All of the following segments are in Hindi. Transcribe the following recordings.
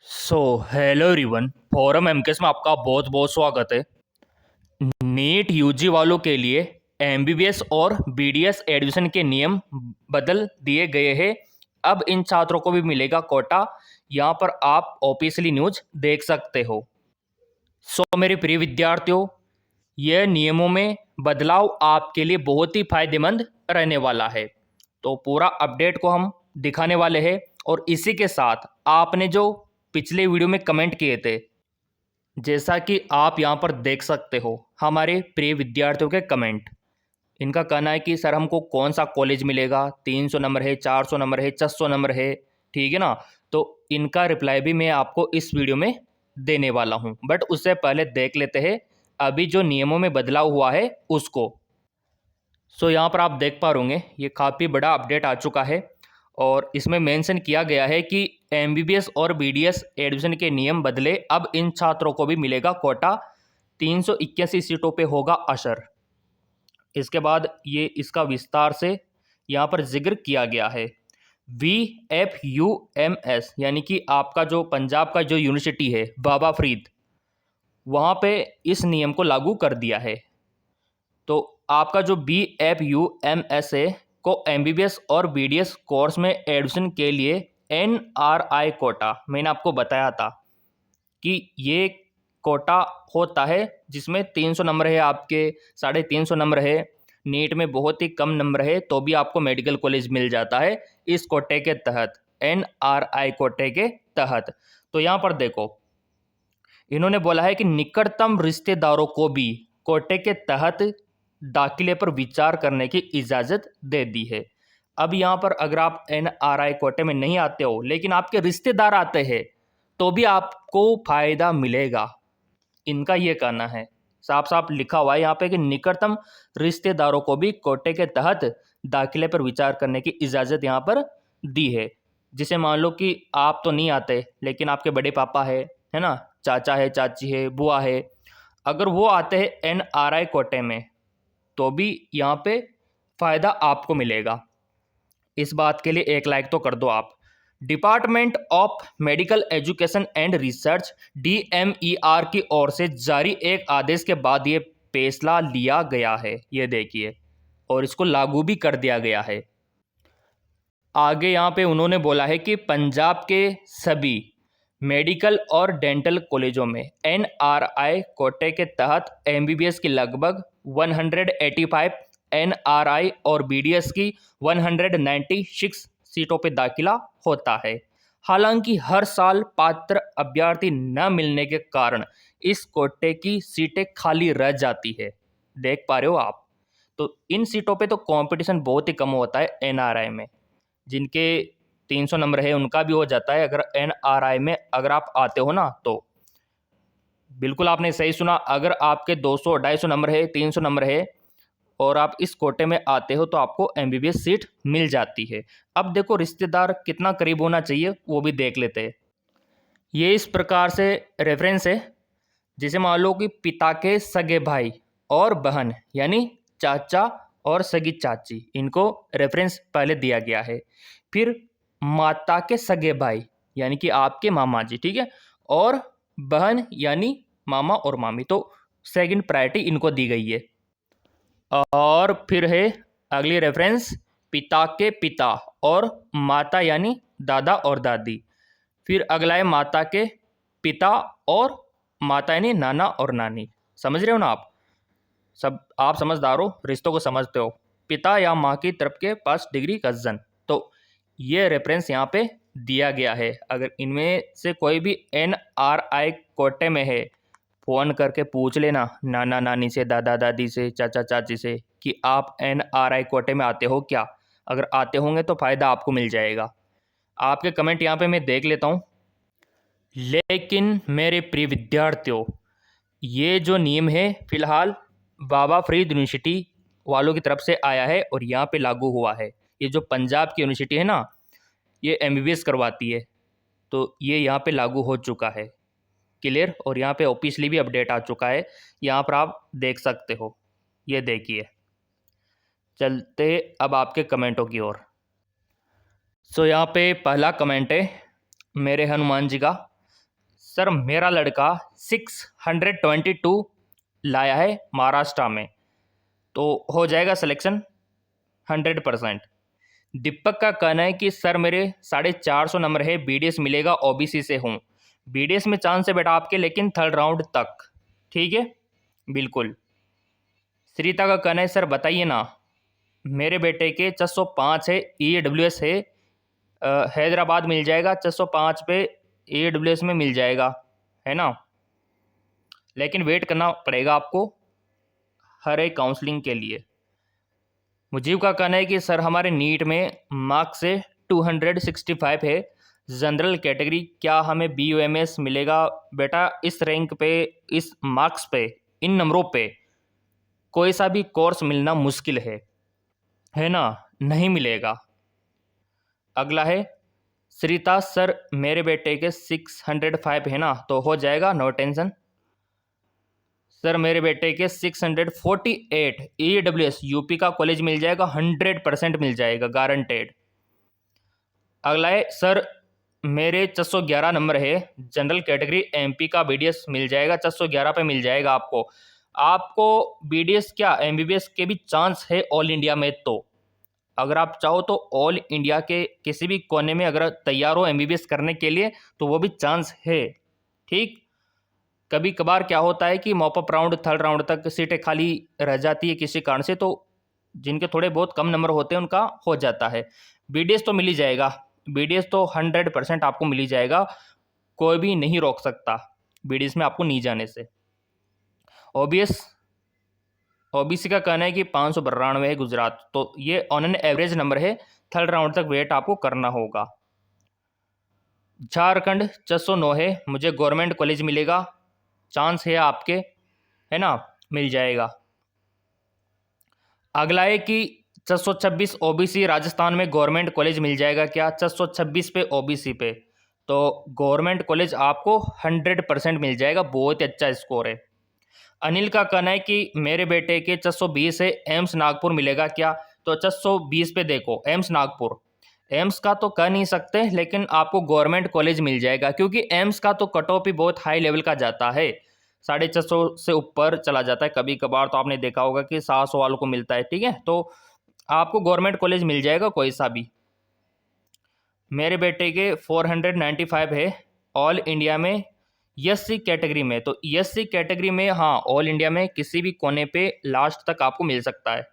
Hello everyone. फोरम एमकेएस में आपका बहुत बहुत स्वागत है। नीट यूजी वालों के लिए एमबीबीएस और बीडीएस एडमिशन के नियम बदल दिए गए हैं। अब इन छात्रों को भी मिलेगा कोटा। यहाँ पर आप ऑफिशियली न्यूज देख सकते हो। मेरे प्रिय विद्यार्थियों, यह नियमों में बदलाव आपके लिए बहुत ही फायदेमंद रहने वाला है। तो पूरा अपडेट को हम दिखाने वाले हैं। और इसी के साथ आपने जो पिछले वीडियो में कमेंट किए थे, जैसा कि आप यहाँ पर देख सकते हो हमारे प्रिय विद्यार्थियों के कमेंट। इनका कहना है कि सर हमको कौन सा कॉलेज मिलेगा, 300 नंबर है, 400 नंबर है, 600 नंबर है, ठीक है ना। तो इनका रिप्लाई भी मैं आपको इस वीडियो में देने वाला हूँ, बट उससे पहले देख लेते हैं अभी जो नियमों में बदलाव हुआ है उसको। यहाँ पर आप देख पा रहे ये काफ़ी बड़ा अपडेट आ चुका है और इसमें मेंशन किया गया है कि एमबीबीएस और बीडीएस एडमिशन के नियम बदले। अब इन छात्रों को भी मिलेगा कोटा। 381 सीटों पे होगा असर। इसके बाद ये इसका विस्तार से यहाँ पर जिक्र किया गया है। VFUMS यानी कि आपका जो पंजाब का जो यूनिवर्सिटी है बाबा फरीद, वहाँ पे इस नियम को लागू कर दिया है। तो आपका जो BFUMS है को एमबीबीएस और बीडीएस कोर्स में एडमिशन के लिए NRI कोटा, मैंने आपको बताया था कि ये कोटा होता है जिसमें 300 नंबर है, आपके 350 नंबर है, नीट में बहुत ही कम नंबर है तो भी आपको मेडिकल कॉलेज मिल जाता है इस कोटे के तहत, NRI कोटे के तहत। तो यहाँ पर देखो, इन्होंने बोला है कि निकटतम रिश्तेदारों को भी कोटे के तहत दाखिले पर विचार करने की इजाज़त दे दी है। अब यहाँ पर अगर आप NRI कोटे में नहीं आते हो लेकिन आपके रिश्तेदार आते हैं तो भी आपको फ़ायदा मिलेगा। इनका ये कहना है, साफ साफ लिखा हुआ है यहाँ पे कि निकटतम रिश्तेदारों को भी कोटे के तहत दाखिले पर विचार करने की इजाज़त यहाँ पर दी है। जिसे मान लो कि आप तो नहीं आते लेकिन आपके बड़े पापा है ना, चाचा है, चाची है, बुआ है, अगर वो आते हैं NRI कोटे में तो भी यहाँ पे फ़ायदा आपको मिलेगा। इस बात के लिए एक लाइक तो कर दो आप। Department of medical education and research DMER की ओर से जारी एक आदेश के बाद ये फैसला लिया गया है, ये देखिए, और इसको लागू भी कर दिया गया है। आगे यहाँ पे उन्होंने बोला है कि पंजाब के सभी मेडिकल और डेंटल कॉलेजों में NRI कोटे के तहत MBBS की लगभग 185, NRI और BDS की 196 सीटों पर दाखिला होता है। हालांकि हर साल पात्र अभ्यर्थी न मिलने के कारण इस कोटे की सीटें खाली रह जाती है, देख पा रहे हो आप। तो इन सीटों पे तो कंपटीशन बहुत ही कम होता है NRI में। जिनके 300 नंबर है उनका भी हो जाता है अगर NRI में अगर आप आते हो ना। तो बिल्कुल आपने सही सुना, अगर आपके 200 250 नंबर है, 300 नंबर है और आप इस कोटे में आते हो तो आपको MBBS सीट मिल जाती है। अब देखो रिश्तेदार कितना करीब होना चाहिए वो भी देख लेते हैं। ये इस प्रकार से रेफरेंस है, जिसे मान लो कि पिता के सगे भाई और बहन यानी चाचा और सगी चाची, इनको रेफरेंस पहले दिया गया है। फिर माता के सगे भाई यानी कि आपके मामा जी, ठीक है, और बहन यानी मामा और मामी, तो सेकंड प्रायोरिटी इनको दी गई है। और फिर है अगली रेफरेंस पिता के पिता और माता यानी दादा और दादी। फिर अगला है माता के पिता और माता यानी नाना और नानी। समझ रहे हो ना आप सब, आप समझदार हो, रिश्तों को समझते हो। पिता या माँ की तरफ के 5 डिग्री कज़न, तो ये रेफरेंस यहाँ पे दिया गया है। अगर इनमें से कोई भी NRI कोटे में है, फ़ोन करके पूछ लेना नाना नानी से, दादा दादी से, चाचा चाची से कि आप NRI कोटे में आते हो क्या। अगर आते होंगे तो फ़ायदा आपको मिल जाएगा। आपके कमेंट यहाँ पे मैं देख लेता हूँ। लेकिन मेरे प्रिय विद्यार्थियों, ये जो नियम है फिलहाल बाबा फरीद यूनिवर्सिटी वालों की तरफ से आया है और यहाँ पे लागू हुआ है। ये जो पंजाब की यूनिवर्सिटी है ना, ये MBBS करवाती है, तो ये यहाँ पे लागू हो चुका है, क्लियर। और यहाँ पे ऑफिशियली भी अपडेट आ चुका है, यहाँ पर आप देख सकते हो। ये देखिए, चलते अब आपके कमेंटों की ओर। यहाँ पे पहला कमेंट है मेरे हनुमान जी का। सर मेरा लड़का 622 लाया है महाराष्ट्र में, तो हो जाएगा सिलेक्शन 100%। दीपक का कहना है कि सर मेरे 450 नंबर है, बीडीएस मिलेगा, ओबीसी से हूँ। बीडीएस में चांस है बेटा आपके, लेकिन थर्ड राउंड तक। ठीक है, बिल्कुल। श्रीता का कहना है सर बताइए ना, मेरे बेटे के 405 है, ईडब्ल्यूएस है, हैदराबाद मिल जाएगा 405 पे, ईडब्ल्यूएस में मिल जाएगा, है ना, लेकिन वेट करना पड़ेगा आपको हर एक काउंसलिंग के लिए। मुजीब का कहना है कि सर हमारे नीट में मार्क्स से 265 है, जनरल कैटेगरी, क्या हमें BUMS मिलेगा? बेटा इस रैंक पे, इस मार्क्स पे, इन नंबरों पे कोई सा भी कोर्स मिलना मुश्किल है ना, नहीं मिलेगा। अगला है श्रीता, सर मेरे बेटे के 605 है ना, तो हो जाएगा, नो टेंशन। सर मेरे बेटे के 648 EWS यूपी का कॉलेज मिल जाएगा, 100% मिल जाएगा, गारंटेड। अगला है सर मेरे 411 नंबर है, जनरल कैटेगरी, MP का BDS मिल जाएगा, 411 पे मिल जाएगा आपको। आपको BDS क्या MBBS के भी चांस है ऑल इंडिया में, तो अगर आप चाहो तो ऑल इंडिया के किसी भी कोने में अगर तैयार हो MBBS करने के लिए, तो वो भी चांस है। ठीक, कभी कभार क्या होता है कि मॉपअप राउंड, थर्ड राउंड तक सीटें खाली रह जाती है किसी कारण से, तो जिनके थोड़े बहुत कम नंबर होते हैं उनका हो जाता है। BDS तो मिल ही जाएगा, BDS तो 100% आपको मिल ही जाएगा, कोई भी नहीं रोक सकता BDS में आपको नहीं जाने से। OBC का कहना है कि 592 है गुजरात, तो ये ऑन एन एवरेज नंबर है, थर्ड राउंड तक वेट आपको करना होगा। झारखंड 409 है, मुझे गवर्नमेंट कॉलेज मिलेगा, चांस है आपके, है ना, मिल जाएगा। अगला है कि 426 OBC, राजस्थान में गवर्नमेंट कॉलेज मिल जाएगा क्या? 426 पे OBC पे, तो गवर्नमेंट कॉलेज आपको 100% मिल जाएगा, बहुत ही अच्छा स्कोर है। अनिल का कहना है कि मेरे बेटे के 420 है, एम्स नागपुर मिलेगा क्या? तो 420 पे देखो, एम्स नागपुर, एम्स का तो कह नहीं सकते, लेकिन आपको गवर्नमेंट कॉलेज मिल जाएगा, क्योंकि एम्स का तो कट ऑफ ही बहुत हाई लेवल का जाता है, 450 से ऊपर चला जाता है, कभी कभार तो आपने देखा होगा कि 700 वालों को मिलता है। ठीक है, तो आपको गवर्नमेंट कॉलेज मिल जाएगा कोई सा भी। मेरे बेटे के 495 है, ऑल इंडिया में SC कैटेगरी में, तो SC कैटेगरी में हाँ, ऑल इंडिया में किसी भी कोने पे लास्ट तक आपको मिल सकता है।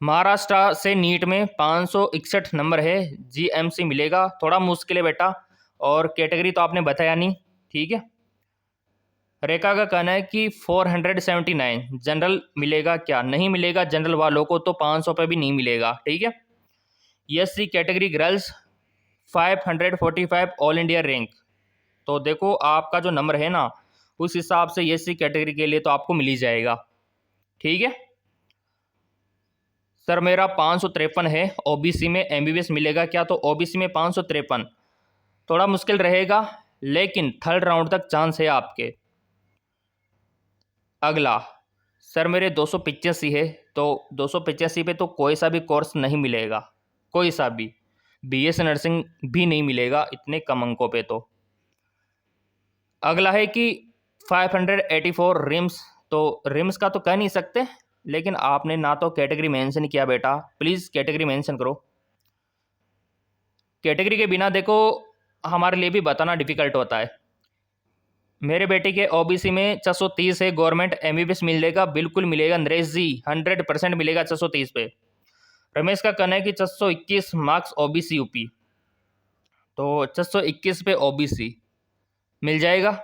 महाराष्ट्र से नीट में 561 नंबर है, GMC मिलेगा, थोड़ा मुश्किल है बेटा, और कैटेगरी तो आपने बताया नहीं। ठीक है, रेखा का कहना है कि 479 जनरल मिलेगा क्या? नहीं मिलेगा, जनरल वालों को तो 500 पे भी नहीं मिलेगा। ठीक है, SC category girls 545 all India rank, तो देखो आपका जो नंबर है ना, उस हिसाब से SC कैटेगरी के लिए तो आपको मिल ही जाएगा। ठीक है सर, मेरा 553 है, OBC में MBBS मिलेगा क्या? तो OBC में 553 थोड़ा मुश्किल रहेगा, लेकिन थर्ड राउंड तक चांस है आपके। अगला, सर मेरे 285 है, तो 285 पे तो कोई सा भी कोर्स नहीं मिलेगा, कोई सा भी, BS नर्सिंग भी नहीं मिलेगा इतने कम अंकों पे तो। अगला है कि 584 रिम्स, तो रिम्स का तो कह नहीं सकते, लेकिन आपने ना तो कैटेगरी मेंशन किया बेटा, प्लीज़ कैटेगरी मेंशन करो। कैटेगरी के बिना देखो हमारे लिए भी बताना डिफिकल्ट होता है। मेरे बेटे के OBC में 430 है, गवर्नमेंट MBBS मिल जाएगा, बिल्कुल मिलेगा नरेश जी, 100% मिलेगा 430 पे। रमेश का कहना है कि 421 मार्क्स OBC यूपी, तो 421 पे OBC मिल जाएगा।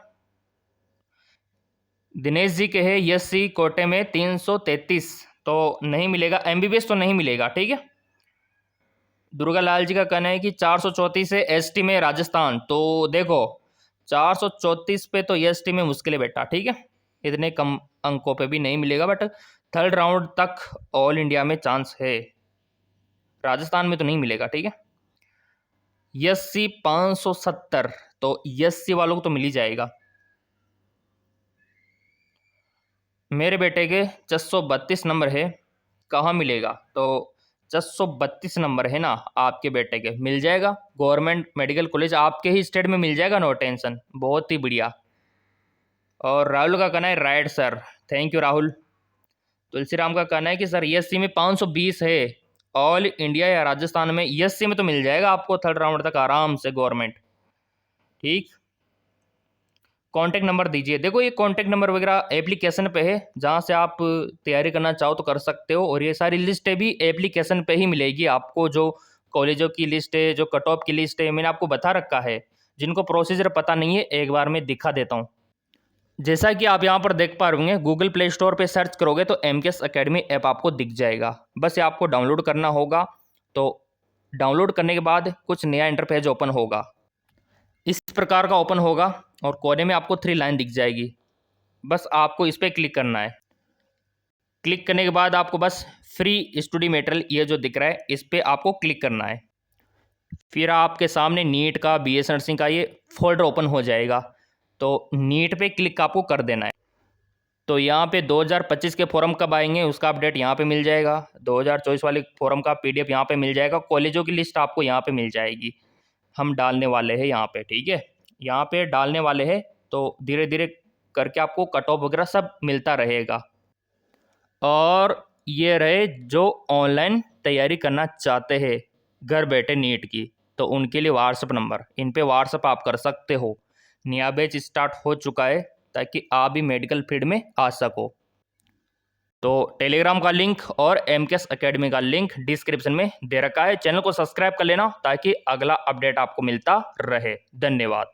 दिनेश जी के है SC कोटे में 333, तो नहीं मिलेगा, MBBS तो नहीं मिलेगा। ठीक है, दुर्गा लाल जी का कहना है कि 434 है ST में राजस्थान, तो देखो 434 पे तो ST में मुश्किल है बेटा। ठीक है, इतने कम अंकों पे भी नहीं मिलेगा, बट थर्ड राउंड तक ऑल इंडिया में चांस है, राजस्थान में तो नहीं मिलेगा। ठीक है, SC 570, तो SC वालों को तो मिल ही जाएगा। मेरे बेटे के 432 नंबर है, कहाँ मिलेगा? तो 732 नंबर है ना आपके बेटे के, मिल जाएगा गवर्नमेंट मेडिकल कॉलेज आपके ही स्टेट में मिल जाएगा, नो टेंशन, बहुत ही बढ़िया। और राहुल का कहना है right sir, thank you Rahul. Tulsiram का कहना है कि सर एससी में 520 है, ऑल इंडिया या राजस्थान में एससी में तो मिल जाएगा आपको थर्ड राउंड तक आराम से गवर्नमेंट। ठीक, कॉन्टैक्ट नंबर दीजिए। देखो ये कॉन्टैक्ट नंबर वगैरह एप्लीकेशन पे है, जहाँ से आप तैयारी करना चाहो तो कर सकते हो। और ये सारी लिस्टें भी एप्लीकेशन पे ही मिलेगी आपको, जो कॉलेजों की लिस्ट है, जो कट ऑफ की लिस्ट है, मैंने आपको बता रखा है। जिनको प्रोसीजर पता नहीं है एक बार मैं दिखा देता हूँ। जैसा कि आप यहाँ पर देख पा रहे होंगे, गूगल प्ले स्टोर पे सर्च करोगे तो MKS अकेडमी ऐप आपको दिख जाएगा। बस ये आपको डाउनलोड करना होगा। तो डाउनलोड करने के बाद कुछ नया इंटरफेस ओपन होगा, इस प्रकार का ओपन होगा और कोने में आपको 3 लाइन दिख जाएगी। बस आपको इस पर क्लिक करना है। क्लिक करने के बाद आपको बस फ्री स्टडी मटेरियल ये जो दिख रहा है इस पर आपको क्लिक करना है। फिर आपके सामने नीट का, BS नर्सिंग का ये फोल्डर ओपन हो जाएगा। तो नीट पे क्लिक आपको कर देना है। तो यहाँ पे 2025 के फॉर्म कब आएंगे उसका अपडेट यहाँ पे मिल जाएगा। 2024 वाले फॉर्म का PDF यहाँ पे मिल जाएगा। कॉलेजों की लिस्ट आपको यहाँ पे मिल जाएगी। हम डालने वाले हैं यहाँ पे, ठीक है, यहाँ पे डालने वाले हैं। तो धीरे धीरे करके आपको कट ऑफ वगैरह सब मिलता रहेगा। और ये रहे जो ऑनलाइन तैयारी करना चाहते हैं घर बैठे नीट की, तो उनके लिए व्हाट्सअप नंबर, इन पे व्हाट्सअप आप कर सकते हो। नया बैच स्टार्ट हो चुका है ताकि आप भी मेडिकल फील्ड में आ सको। तो टेलीग्राम का लिंक और MKS अकेडमी का लिंक डिस्क्रिप्शन में दे रखा है। चैनल को सब्सक्राइब कर लेना ताकि अगला अपडेट आपको मिलता रहे। धन्यवाद।